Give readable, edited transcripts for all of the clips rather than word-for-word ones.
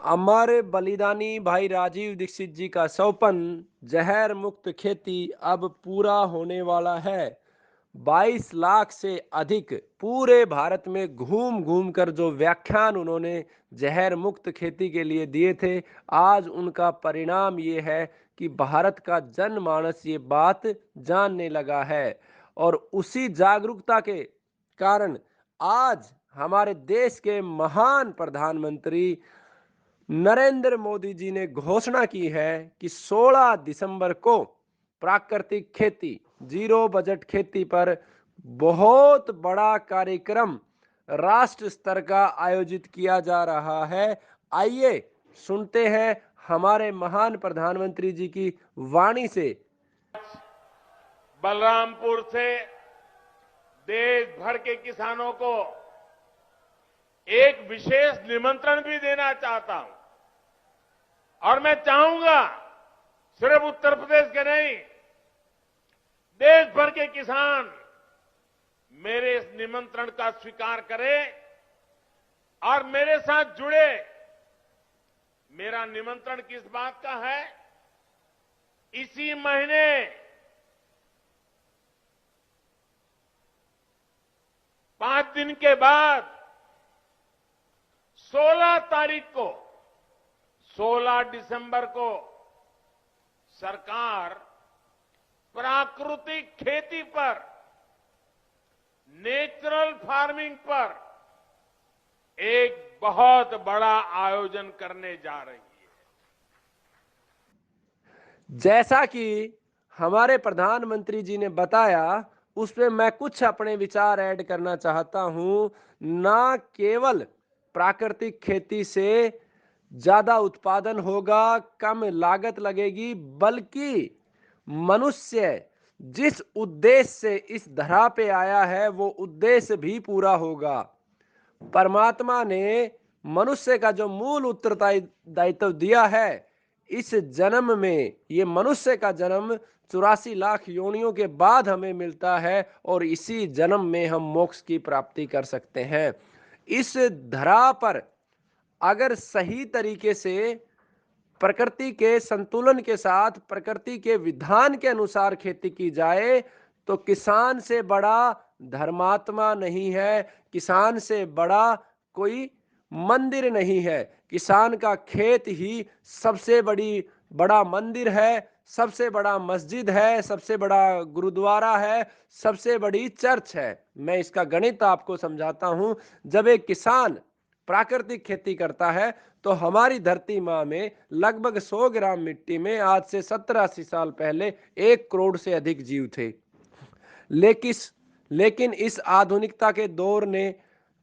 हमारे बलिदानी भाई राजीव दीक्षित जी का सौपन जहर मुक्त खेती अब पूरा होने वाला है। 22 लाख से अधिक पूरे भारत में घूम घूम कर जो व्याख्यान उन्होंने जहर मुक्त खेती के लिए दिए थे, आज उनका परिणाम ये है कि भारत का जनमानस ये बात जानने लगा है। और उसी जागरूकता के कारण आज हमारे देश के महान प्रधानमंत्री नरेंद्र मोदी जी ने घोषणा की है कि 16 दिसंबर को प्राकृतिक खेती, जीरो बजट खेती पर बहुत बड़ा कार्यक्रम राष्ट्र स्तर का आयोजित किया जा रहा है। आइए सुनते हैं हमारे महान प्रधानमंत्री जी की वाणी से। बलरामपुर से देश भर के किसानों को एक विशेष निमंत्रण भी देना चाहता हूं और मैं चाहूंगा सिर्फ उत्तर प्रदेश के नहीं, देश भर के किसान मेरे इस निमंत्रण का स्वीकार करें और मेरे साथ जुड़े। मेरा निमंत्रण किस बात का है? इसी महीने 5 दिन के बाद 16 तारीख को, 16 दिसंबर को सरकार प्राकृतिक खेती पर, नेचुरल फार्मिंग पर एक बहुत बड़ा आयोजन करने जा रही है। जैसा कि हमारे प्रधानमंत्री जी ने बताया, उसमें मैं कुछ अपने विचार ऐड करना चाहता हूं। ना केवल प्राकृतिक खेती से ज्यादा उत्पादन होगा, कम लागत लगेगी, बल्कि मनुष्य जिस उद्देश्य से इस धरा पे आया है वो उद्देश्य भी पूरा होगा। परमात्मा ने मनुष्य का जो मूल उत्तरदायित्व दिया है, इस जन्म में, ये मनुष्य का जन्म 84 लाख योनियों के बाद हमें मिलता है और इसी जन्म में हम मोक्ष की प्राप्ति कर सकते हैं। इस धरा पर अगर सही तरीके से प्रकृति के संतुलन के साथ, प्रकृति के विधान के अनुसार खेती की जाए तो किसान से बड़ा धर्मात्मा नहीं है, किसान से बड़ा कोई मंदिर नहीं है। किसान का खेत ही सबसे बड़ा मंदिर है, सबसे बड़ा मस्जिद है, सबसे बड़ा गुरुद्वारा है, सबसे बड़ी चर्च है। मैं इसका गणित आपको समझाता हूं। जब एक किसान प्राकृतिक खेती करता है तो हमारी धरती माँ में लगभग 100 ग्राम मिट्टी में आज से 70-80 साल पहले 1 करोड़ से अधिक जीव थे। लेकिन इस आधुनिकता के दौर ने,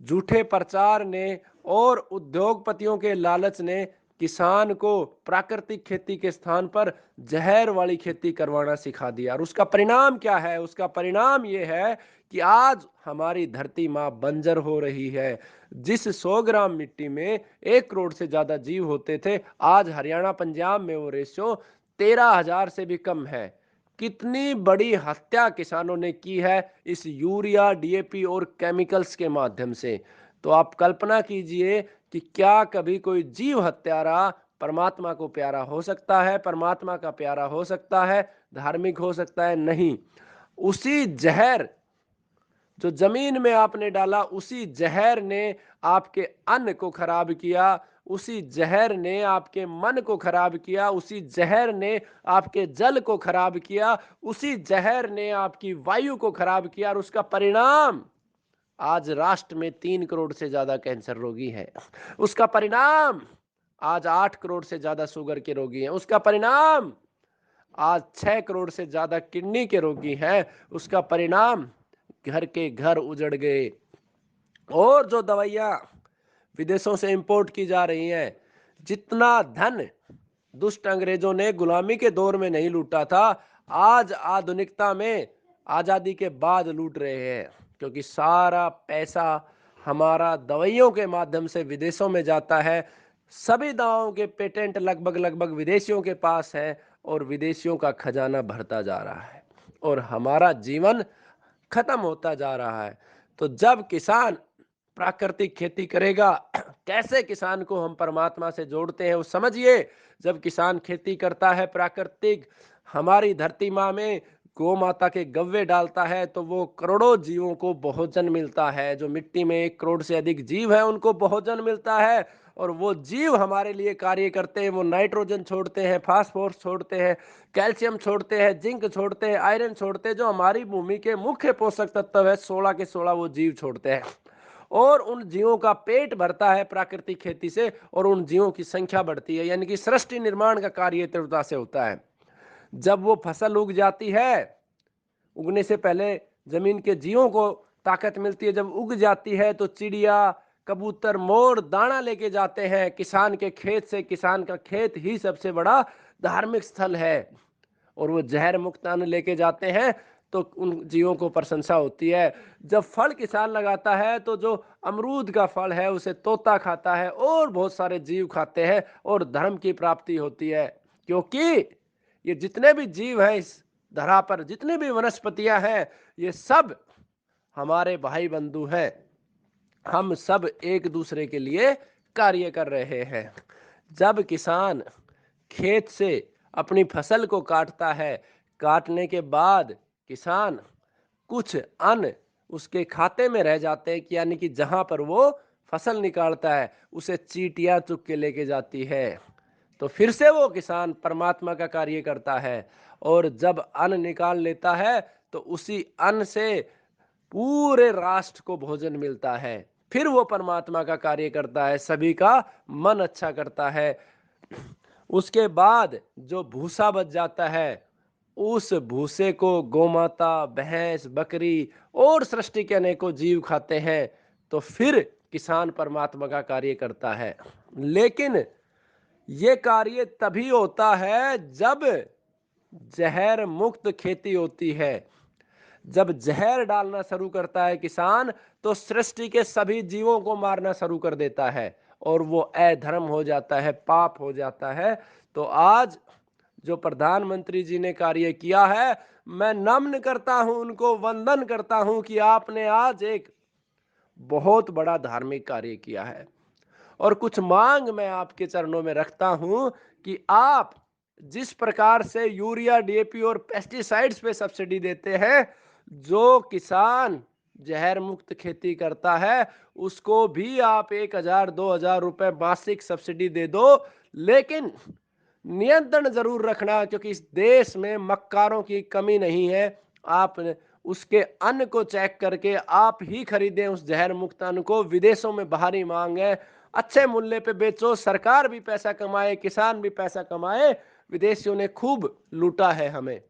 झूठे प्रचार ने और उद्योगपतियों के लालच ने किसान को प्राकृतिक खेती के स्थान पर जहर वाली खेती करवाना सिखा दिया। और उसका परिणाम क्या है? उसका परिणाम यह है कि आज हमारी धरती माँ बंजर हो रही है। जिस 100 ग्राम मिट्टी में 1 करोड़ से ज्यादा जीव होते थे, आज हरियाणा पंजाब में वो रेशियो 13,000 से भी कम है। कितनी बड़ी हत्या किसानों ने की है इस यूरिया, डीएपी और केमिकल्स के माध्यम से। तो आप कल्पना कीजिए कि क्या कभी कोई जीव हत्यारा परमात्मा को प्यारा हो सकता है? परमात्मा का प्यारा हो सकता है? धार्मिक हो सकता है? नहीं। उसी जहर जो जमीन में आपने डाला, उसी जहर ने आपके अन्न को खराब किया, उसी जहर ने आपके मन को खराब किया, उसी जहर ने आपके जल को खराब किया, उसी जहर ने आपकी वायु को खराब किया। और उसका परिणाम आज राष्ट्र में 3 करोड़ से ज्यादा कैंसर रोगी हैं। उसका परिणाम आज 8 करोड़ से ज्यादा शुगर के रोगी हैं। उसका परिणाम आज 6 करोड़ से ज्यादा किडनी के रोगी हैं। उसका परिणाम घर के घर उजड़ गए। और जो दवाइयां विदेशों से इंपोर्ट की जा रही हैं, जितना धन दुष्ट अंग्रेजों ने गुलामी के दौर में नहीं लूटा था, आज आधुनिकता में आजादी के बाद लूट रहे हैं। क्योंकि सारा पैसा हमारा दवाइयों के माध्यम से विदेशों में जाता है। सभी दवाओं के पेटेंट लगभग विदेशियों के पास है और विदेशियों का खजाना भरता जा रहा है और हमारा जीवन खत्म होता जा रहा है। तो जब किसान प्राकृतिक खेती करेगा। कैसे किसान को हम परमात्मा से जोड़ते हैं वो समझिए। जब किसान खेती करता है प्राकृतिक, हमारी धरती माँ में गौ माता के गव्वे डालता है, तो वो करोड़ों जीवों को भोजन मिलता है। जो मिट्टी में 1 करोड़ से अधिक जीव है उनको भोजन मिलता है, और वो जीव हमारे लिए कार्य करते हैं। वो नाइट्रोजन छोड़ते हैं, फास्फोरस छोड़ते हैं, कैल्शियम छोड़ते हैं, जिंक छोड़ते हैं, आयरन छोड़ते हैं। जो हमारी भूमि के मुख्य पोषक तत्व है 16 के 16 वो जीव छोड़ते हैं, और उन जीवों का पेट भरता है प्राकृतिक खेती से, और उन जीवों की संख्या बढ़ती है। यानी कि सृष्टि निर्माण का कार्य तीव्रता से होता है। जब वो फसल उग जाती है, उगने से पहले जमीन के जीवों को ताकत मिलती है। जब उग जाती है तो चिड़िया, कबूतर, मोर दाना लेके जाते हैं किसान के खेत से। किसान का खेत ही सबसे बड़ा धार्मिक स्थल है, और वो जहर मुक्त अन्न लेके जाते हैं, तो उन जीवों को प्रशंसा होती है। जब फल किसान लगाता है तो जो अमरूद का फल है उसे तोता खाता है, और बहुत सारे जीव खाते हैं, और धर्म की प्राप्ति होती है। क्योंकि ये जितने भी जीव हैं इस धरा पर, जितनी भी वनस्पतियां हैं, ये सब हमारे भाई बंधु हैं। हम सब एक दूसरे के लिए कार्य कर रहे हैं। जब किसान खेत से अपनी फसल को काटता है, काटने के बाद किसान कुछ अन्न उसके खाते में रह जाते हैं, कि यानी कि जहां पर वो फसल निकालता है उसे चींटियां चुग के लेके जाती है। तो फिर से वो किसान परमात्मा का कार्य करता है, और जब अन्न निकाल लेता है तो उसी अन्न से पूरे राष्ट्र को भोजन मिलता है। फिर वो परमात्मा का कार्य करता है, सभी का मन अच्छा करता है। उसके बाद जो भूसा बच जाता है, उस भूसे को गौमाता, भैंस, बकरी और सृष्टि के अनेकों जीव खाते हैं। तो फिर किसान परमात्मा का कार्य करता है। लेकिन ये कार्य तभी होता है जब जहर मुक्त खेती होती है। जब जहर डालना शुरू करता है किसान, तो सृष्टि के सभी जीवों को मारना शुरू कर देता है, और वो अधर्म हो जाता है, पाप हो जाता है। तो आज जो प्रधानमंत्री जी ने कार्य किया है, मैं नमन करता हूं, उनको वंदन करता हूं कि आपने आज एक बहुत बड़ा धार्मिक कार्य किया है। और कुछ मांग मैं आपके चरणों में रखता हूं कि आप जिस प्रकार से यूरिया, डीएपी और पेस्टिसाइड्स पे सब्सिडी देते हैं, जो किसान जहर मुक्त खेती करता है उसको भी आप 1,000-2,000 रुपए मासिक सब्सिडी दे दो। लेकिन नियंत्रण जरूर रखना, क्योंकि इस देश में मक्कारों की कमी नहीं है। आप उसके अन्न को चेक करके आप ही खरीदें उस जहर मुक्त अन्न को। विदेशों में भारी मांग है, अच्छे मूल्य पे बेचो, सरकार भी पैसा कमाए, किसान भी पैसा कमाए। विदेशियों ने खूब लूटा है हमें,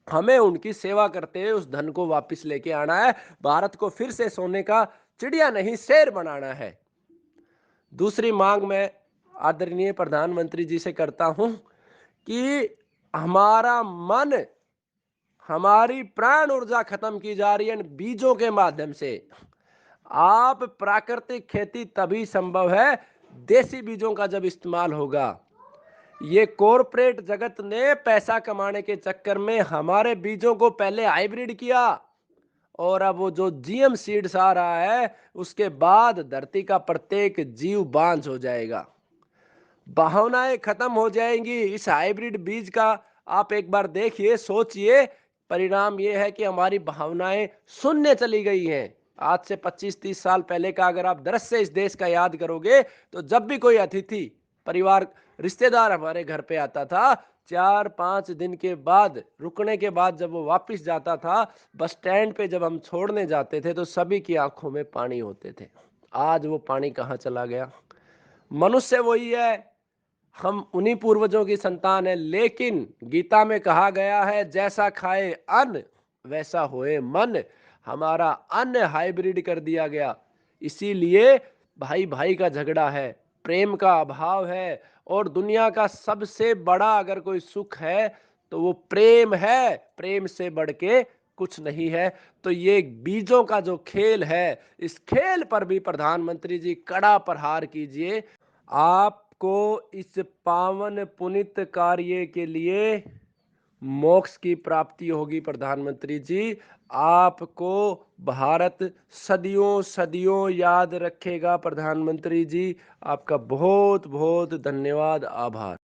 हमें उनकी सेवा करते हुए उस धन को वापस लेके आना है। भारत को फिर से सोने का चिड़िया नहीं शेर बनाना है। दूसरी मांग मैं आदरणीय प्रधानमंत्री जी से करता हूं कि हमारा मन, हमारी प्राण ऊर्जा खत्म की जा रही है बीजों के माध्यम से। आप प्राकृतिक खेती तभी संभव है देसी बीजों का जब इस्तेमाल होगा। ये कॉरपोरेट जगत ने पैसा कमाने के चक्कर में हमारे बीजों को पहले हाइब्रिड किया, और अब वो जो जीएम सीड्स आ रहा है उसके बाद धरती का प्रत्येक जीव बांझ हो जाएगा, भावनाएं खत्म हो जाएंगी। इस हाइब्रिड बीज का आप एक बार देखिए, सोचिए, परिणाम ये है कि हमारी भावनाएं शून्य चली गई हैं। आज से 25-30 साल पहले का अगर आप दृश्य इस देश का याद करोगे, तो जब भी कोई अतिथि, परिवार, रिश्तेदार हमारे घर पे आता था, 4-5 दिन के बाद, रुकने के बाद जब वो वापस जाता था, बस स्टैंड पे जब हम छोड़ने जाते थे तो सभी की आंखों में पानी होते थे। आज वो पानी कहाँ चला गया? मनुष्य वही है, हम उन्हीं पूर्वजों की संतान है। लेकिन गीता में कहा गया है, जैसा खाए अन्न वैसा होए मन। हमारा अन्न हाइब्रिड कर दिया गया, इसीलिए भाई भाई का झगड़ा है, प्रेम का अभाव है। और दुनिया का सबसे बड़ा अगर कोई सुख है तो वो प्रेम है, प्रेम से बढ़ के कुछ नहीं है। तो ये बीजों का जो खेल है, इस खेल पर भी प्रधानमंत्री जी कड़ा प्रहार कीजिए। आपको इस पावन पुनित कार्य के लिए मोक्ष की प्राप्ति होगी। प्रधानमंत्री जी, आपको भारत सदियों सदियों याद रखेगा। प्रधानमंत्री जी, आपका बहुत बहुत धन्यवाद, आभार।